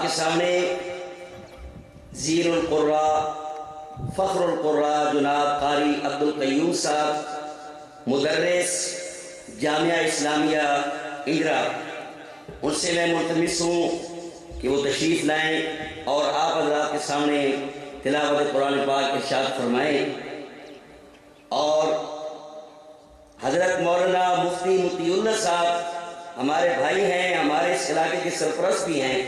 आपके सामने ज़ीरुल क़ुर्रा फ़ख्रुल क़ुर्रा जनाब क़ारी अब्दुल क़य्यूम साहब मुदर्रिस जामिया इस्लामिया इंदिरा, उनसे मैं मुल्तमिस हूँ कि वो तशरीफ़ लाएँ और आप हज़रात के सामने तिलावत कुरान पाक इरशाद फरमाएँ। और हज़रत मौलाना मुफ्ती मुतीउल्लाह साहब हमारे भाई हैं, हमारे इस इलाके के सरपरस्त भी हैं,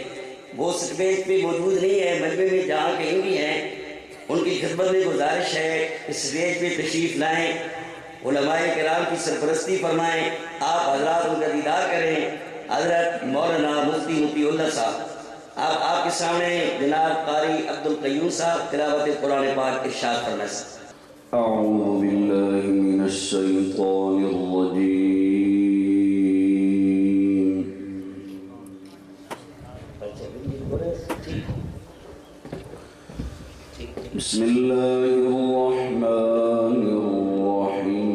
वो स्टेज पे मौजूद नहीं है, मजमे में जहाँ कहीं भी हैं, उनकी खिदमत में गुजारिश है इस स्टेज पे तशरीफ़ लाएँ, उलमाए किराम की सरपरस्ती फरमाएँ, आप हज़रात उनका दीदार करें। हज़रत मौलाना मुफ्ती मुतीउल्लाह साहब, आपके सामने जनाब क़ारी अब्दुल क़य्यूम साहब तिलावत कुरान पाक इरशाद फरमाएं। अऊज़ु बिल्लाहि मिनश शैतानिर रजीम। बिस्मिल्लाहिर रहमानिर रहीम।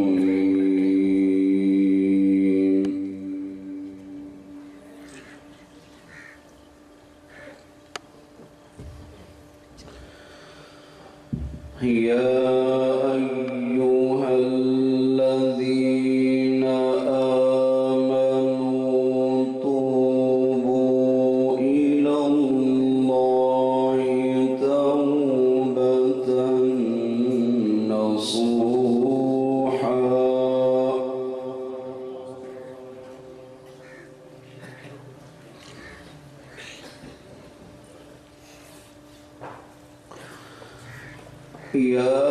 या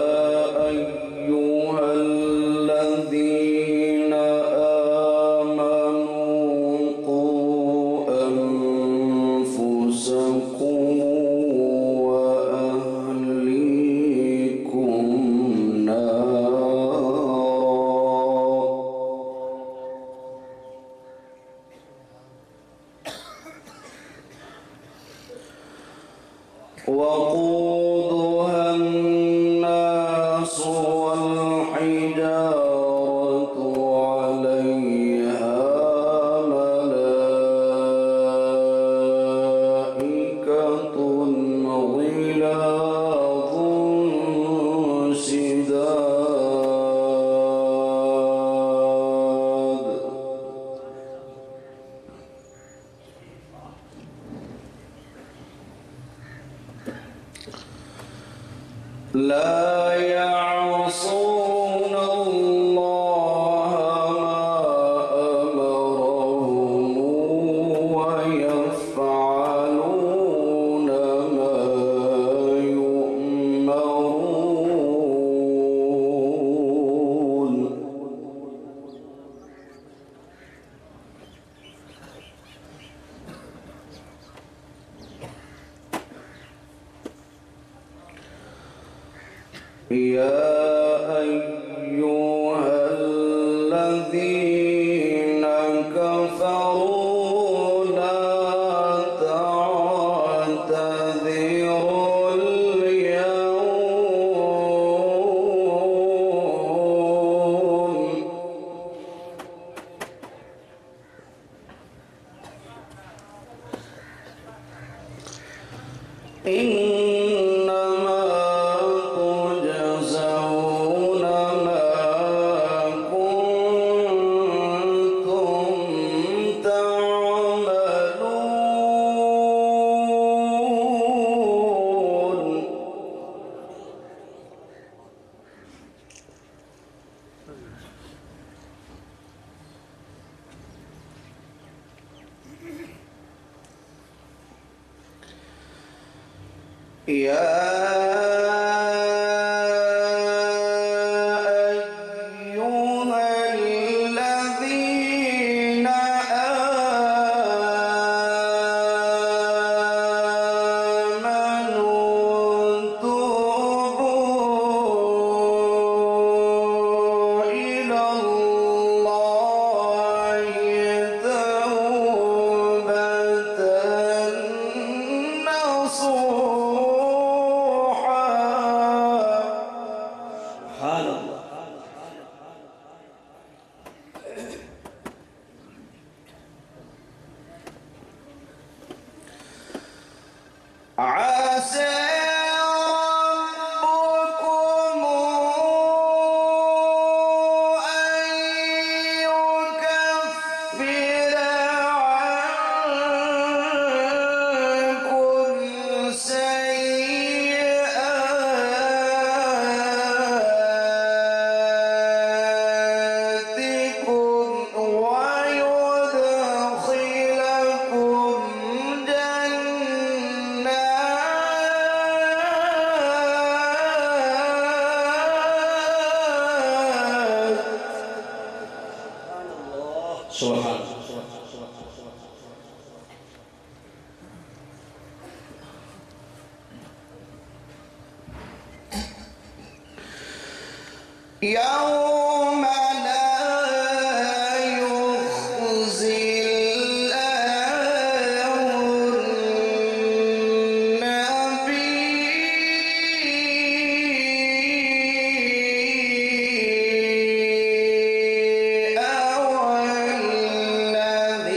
عسى ربكم أن يكفر عنكم سيئاتكم ويدخلكم سبحان يوم لا يخزي الله النبي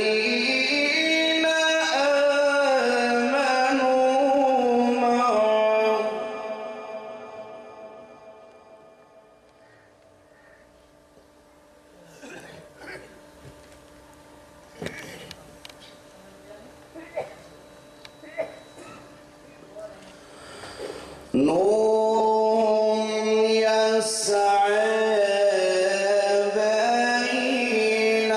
والذين آمنوا معه نور يسعى بين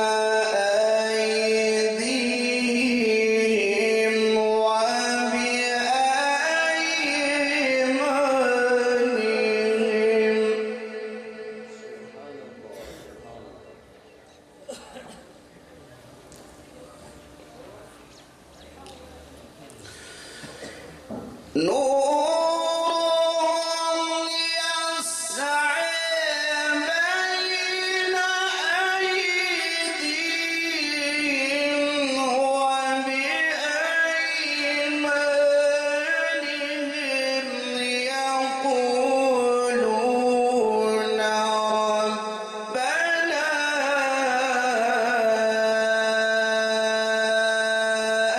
أيديهم وبأيمانهم نور يسعى بين أيديهم وبأيمانهم يقولون ربنا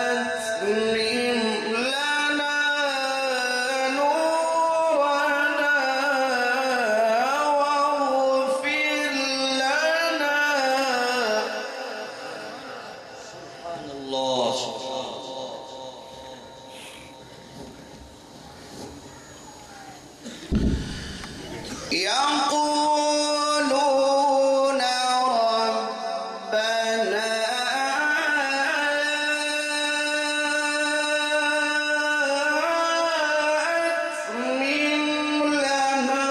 أتمم لنا نورنا واغفر لنا سبحان الله يقولون ربنا أتمم لنا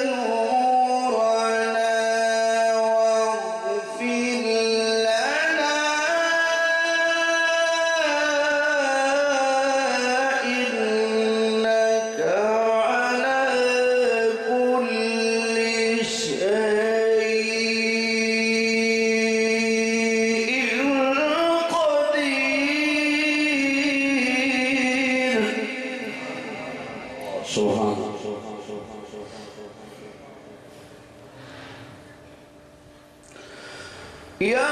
نورنا واغفر لنا إنك على كل شيء قدير سبحان يا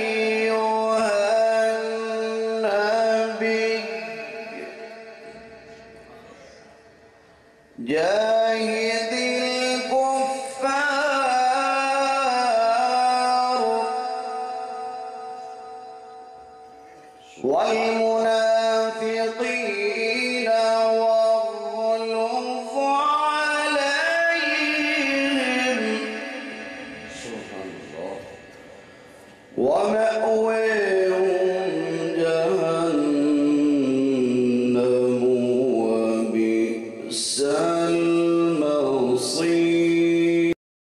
أيها النبي جاهد الكفار والمنافقين